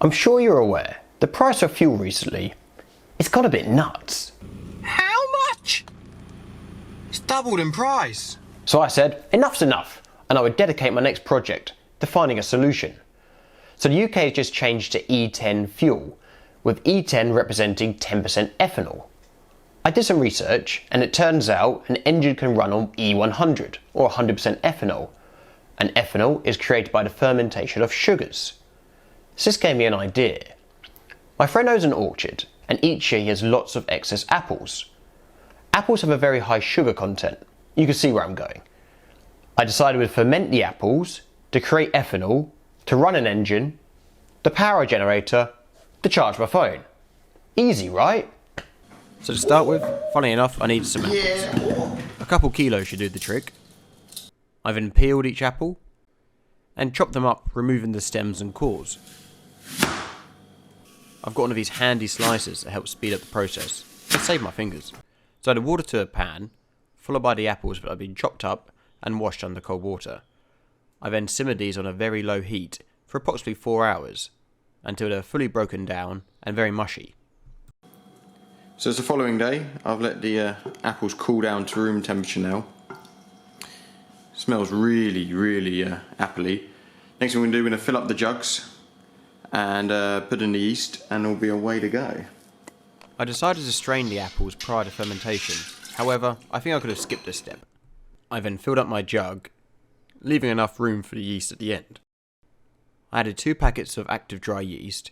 I'm sure you're aware, the price of fuel recently, it's got a bit nuts. How much? It's doubled in price. So I said, enough's enough, and I would dedicate my next project to finding a solution. So the UK has just changed to E10 fuel, with E10 representing 10% ethanol. I did some research, and it turns out an engine can run on E100, or 100% ethanol, and ethanol is created by the fermentation of sugars. So this gave me an idea. My friend owns an orchard, and each year he has lots of excess apples. Apples have a very high sugar content. You can see where I'm going. I decided we'd ferment the apples to create ethanol, to run an engine, to power a generator, to charge my phone. Easy, right? So to start with, funny enough, I needed some apples. A couple kilos should do the trick. I then peeled each apple and chopped them up, removing the stems and cores. I've got one of these handy slicers that helps speed up the process and save my fingers. So I added water to a pan, followed by the apples that have been chopped up and washed under cold water. I then simmered these on a very low heat for approximately 4 hours until they're fully broken down and very mushy. So it's the following day. I've let the apples cool down to room temperature now. Smells really appley. Next thing we're going to do, we're going to fill up the jugs and put in the yeast, and it'll be a way to go. I decided to strain the apples prior to fermentation. However, I think I could have skipped this step. I then filled up my jug, leaving enough room for the yeast at the end. I added 2 packets of active dry yeast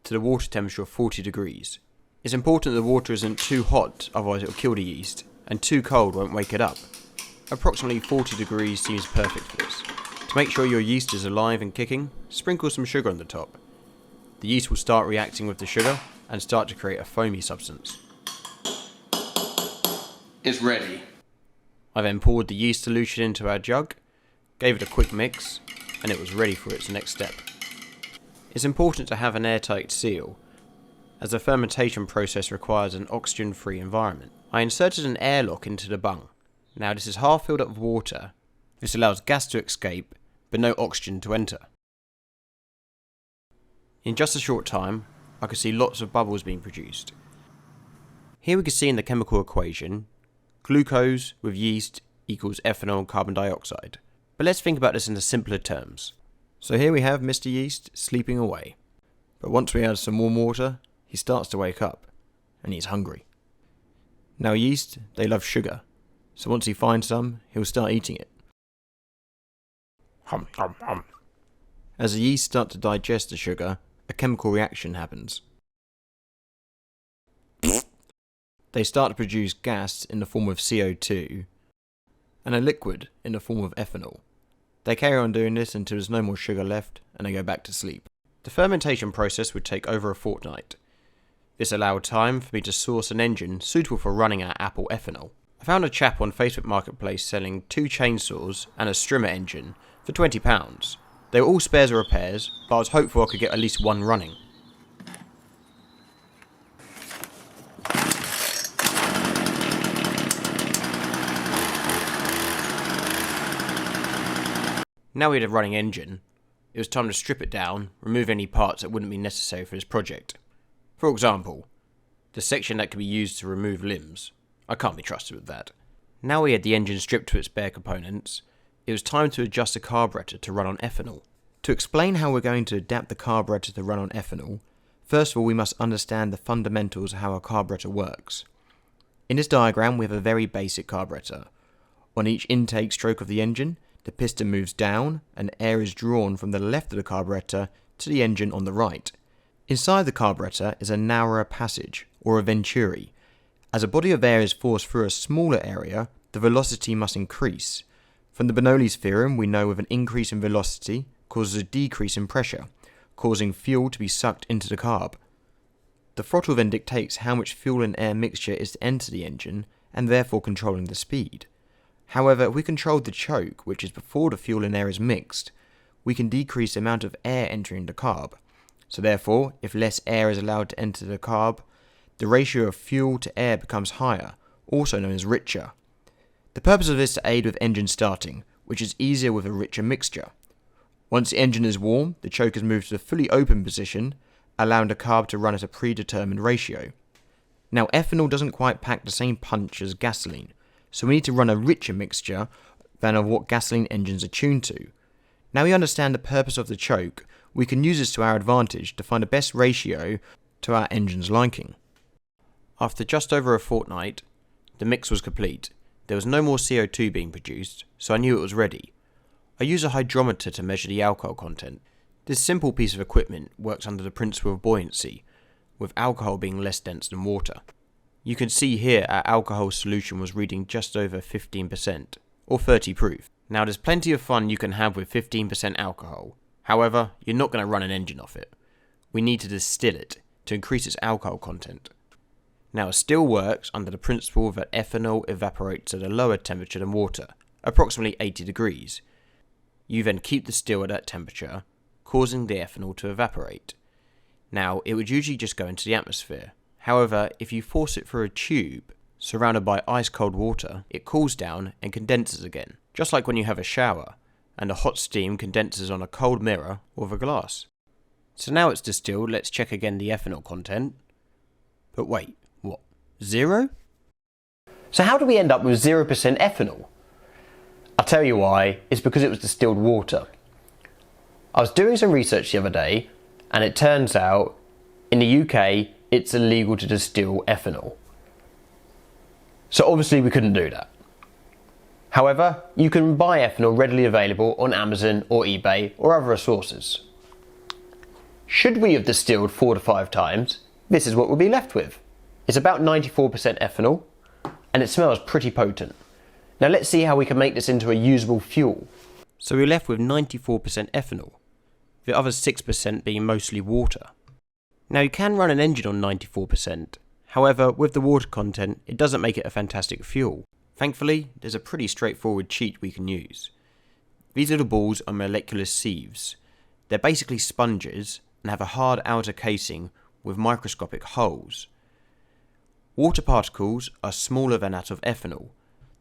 to the water temperature of 40 degrees. It's important that the water isn't too hot, otherwise it will kill the yeast, and too cold won't wake it up. Approximately 40 degrees seems perfect for this. To make sure your yeast is alive and kicking, sprinkle some sugar on the top. The yeast will start reacting with the sugar and start to create a foamy substance. It's ready. I then poured the yeast solution into our jug, gave it a quick mix, and it was ready for its next step. It's important to have an airtight seal, as the fermentation process requires an oxygen-free environment. I inserted an airlock into the bung. Now this is half filled up with water. This allows gas to escape, but no oxygen to enter. In just a short time, I could see lots of bubbles being produced. Here we can see in the chemical equation, glucose with yeast equals ethanol and carbon dioxide. But let's think about this in the simpler terms. So here we have Mr. Yeast sleeping away. But once we add some warm water, he starts to wake up, and he's hungry. Now yeast, they love sugar, so once he finds some, he'll start eating it. Hum, hum, hum. As the yeast start to digest the sugar, a chemical reaction happens. They start to produce gas in the form of CO2, and a liquid in the form of ethanol. They carry on doing this until there's no more sugar left, and they go back to sleep. The fermentation process would take over a fortnight. This allowed time for me to source an engine suitable for running our Apple ethanol. I found a chap on Facebook Marketplace selling 2 chainsaws and a strimmer engine for £20. They were all spares or repairs, but I was hopeful I could get at least one running. Now we had a running engine, it was time to strip it down, remove any parts that wouldn't be necessary for this project. For example, the section that could be used to remove limbs. I can't be trusted with that. Now we had the engine stripped to its bare components, it was time to adjust the carburetor to run on ethanol. To explain how we're going to adapt the carburetor to run on ethanol, first of all we must understand the fundamentals of how a carburetor works. In this diagram we have a very basic carburetor. On each intake stroke of the engine, the piston moves down and air is drawn from the left of the carburetor to the engine on the right. Inside the carburetor is a narrower passage, or a venturi. As a body of air is forced through a smaller area, the velocity must increase. From the Bernoulli's theorem, we know with an increase in velocity causes a decrease in pressure, causing fuel to be sucked into the carb. The throttle then dictates how much fuel and air mixture is to enter the engine, and therefore controlling the speed. However, if we control the choke, which is before the fuel and air is mixed, we can decrease the amount of air entering the carb. So therefore, if less air is allowed to enter the carb, the ratio of fuel to air becomes higher, also known as richer. The purpose of this is to aid with engine starting, which is easier with a richer mixture. Once the engine is warm, the choke is moved to the fully open position, allowing the carb to run at a predetermined ratio. Now, ethanol doesn't quite pack the same punch as gasoline, so we need to run a richer mixture than of what gasoline engines are tuned to. Now we understand the purpose of the choke, we can use this to our advantage to find the best ratio to our engine's liking. After just over a fortnight, the mix was complete. There was no more CO2 being produced, so I knew it was ready. I use a hydrometer to measure the alcohol content. This simple piece of equipment works under the principle of buoyancy, with alcohol being less dense than water. You can see here our alcohol solution was reading just over 15%, or 30 proof. Now there's plenty of fun you can have with 15% alcohol. However, you're not going to run an engine off it. We need to distill it to increase its alcohol content. Now it still works under the principle that ethanol evaporates at a lower temperature than water, approximately 80 degrees. You then keep the still at that temperature, causing the ethanol to evaporate. Now it would usually just go into the atmosphere. However, if you force it through a tube surrounded by ice cold water, it cools down and condenses again, just like when you have a shower, and the hot steam condenses on a cold mirror or the glass. So now it's distilled, let's check again the ethanol content. But wait, what? 0? So how do we end up with 0% ethanol? I'll tell you why, it's because it was distilled water. I was doing some research the other day, and it turns out, in the UK, it's illegal to distill ethanol. So obviously we couldn't do that. However, you can buy ethanol readily available on Amazon or eBay or other sources. Should we have distilled 4 to 5 times, this is what we'll be left with. It's about 94% ethanol, and it smells pretty potent. Now let's see how we can make this into a usable fuel. So we're left with 94% ethanol, the other 6% being mostly water. Now you can run an engine on 94%, however with the water content it doesn't make it a fantastic fuel. Thankfully there's a pretty straightforward cheat we can use. These little balls are molecular sieves. They're basically sponges and have a hard outer casing with microscopic holes. Water particles are smaller than that of ethanol.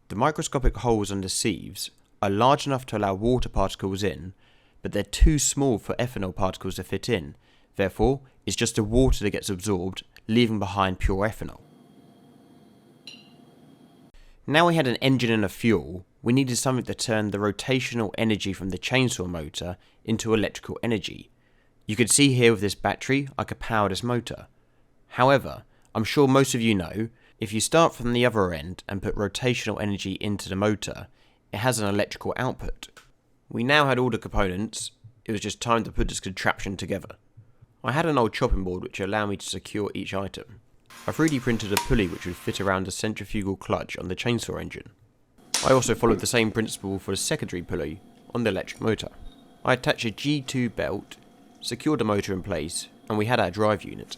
The microscopic holes on the sieves are large enough to allow water particles in, but they're too small for ethanol particles to fit in. Therefore, it's just the water that gets absorbed, leaving behind pure ethanol. Now we had an engine and a fuel, we needed something to turn the rotational energy from the chainsaw motor into electrical energy. You can see here with this battery, I could power this motor. However, I'm sure most of you know, if you start from the other end and put rotational energy into the motor, it has an electrical output. We now had all the components, it was just time to put this contraption together. I had an old chopping board which allowed me to secure each item. I 3D printed a pulley which would fit around the centrifugal clutch on the chainsaw engine. I also followed the same principle for the secondary pulley on the electric motor. I attached a G2 belt, secured the motor in place, and we had our drive unit.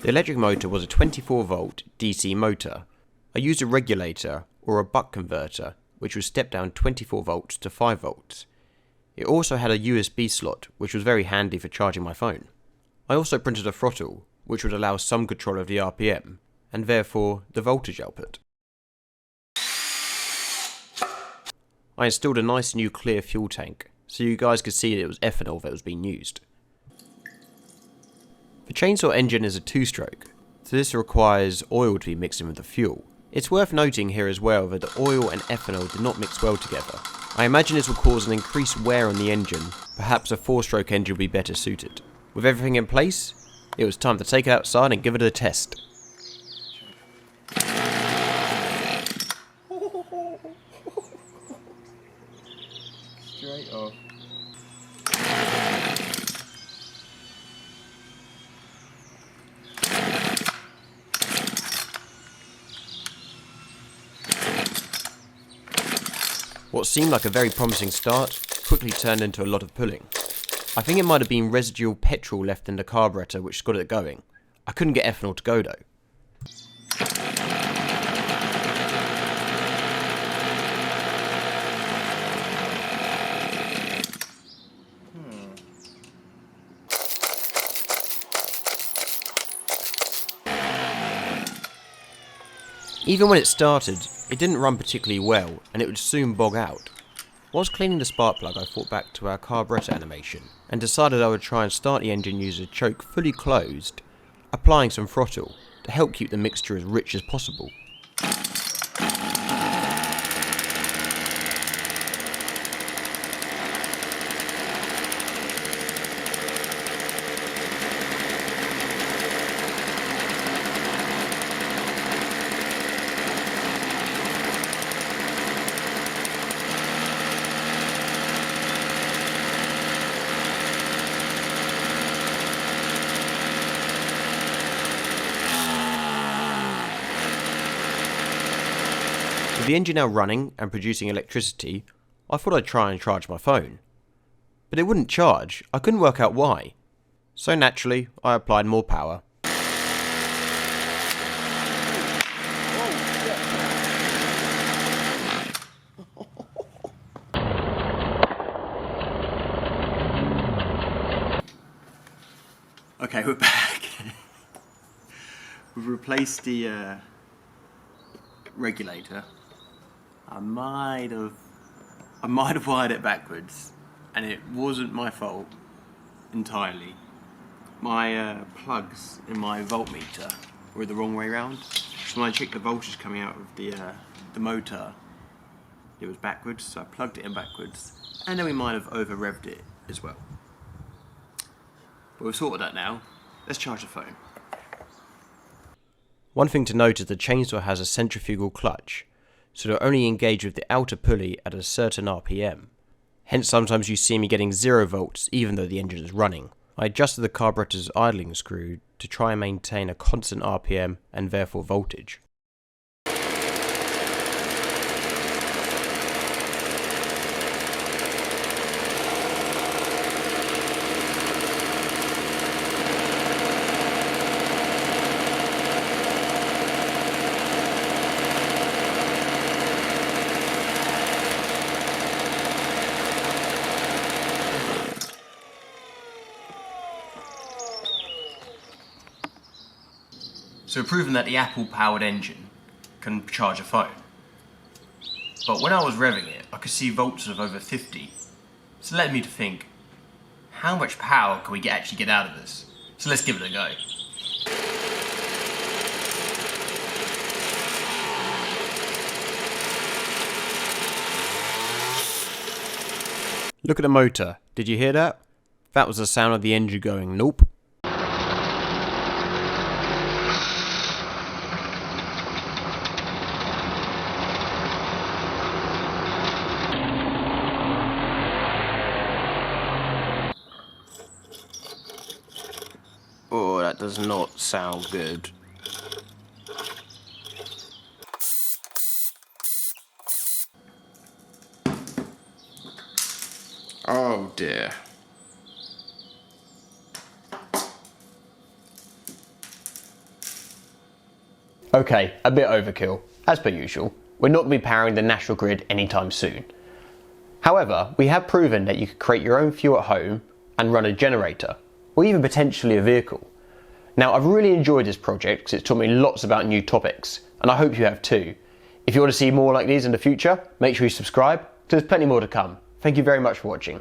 The electric motor was a 24 volt DC motor. I used a regulator or a buck converter which would step down 24 volts to 5 volts. It also had a USB slot which was very handy for charging my phone. I also printed a throttle which would allow some control of the RPM and therefore the voltage output. I installed a nice new clear fuel tank so you guys could see that it was ethanol that was being used. The chainsaw engine is a 2-stroke, so this requires oil to be mixed in with the fuel. It's worth noting here as well that the oil and ethanol did not mix well together. I imagine this will cause an increased wear on the engine, perhaps a 4-stroke engine will be better suited. With everything in place, it was time to take it outside and give it a test. Straight off. What seemed like a very promising start quickly turned into a lot of pulling. I think it might have been residual petrol left in the carburetor which got it going. I couldn't get ethanol to go though. Even when it started, It didn't run particularly well, and it would soon bog out. Whilst cleaning the spark plug, I thought back to our carburettor animation, and decided I would try and start the engine using a choke fully closed, applying some throttle to help keep the mixture as rich as possible. With the engine now running and producing electricity, I thought I'd try and charge my phone. But it wouldn't charge, I couldn't work out why. So naturally, I applied more power. Okay, we're back. We've replaced the regulator. I might have wired it backwards, and it wasn't my fault entirely. My plugs in my voltmeter were the wrong way round. So when I checked the voltage coming out of the motor, it was backwards. So I plugged it in backwards, and then we might have over revved it as well. But we've sorted that now. Let's charge the phone. One thing to note is the chainsaw has a centrifugal clutch, so it'll only engage with the outer pulley at a certain RPM. Hence sometimes you see me getting 0 volts even though the engine is running. I adjusted the carburetor's idling screw to try and maintain a constant RPM and therefore voltage. So we've proven that the Apple-powered engine can charge a phone. But when I was revving it, I could see volts of over 50. So it led me to think, how much power can we actually get out of this? So let's give it a go. Look at the motor, did you hear that? That was the sound of the engine going nope. Oh, that does not sound good. Oh dear. Okay, a bit overkill. As per usual, we're not going to be powering the national grid anytime soon. However, we have proven that you can create your own fuel at home and run a generator, or even potentially a vehicle. Now, I've really enjoyed this project because it's taught me lots about new topics, and I hope you have too. If you want to see more like these in the future, make sure you subscribe, because there's plenty more to come. Thank you very much for watching.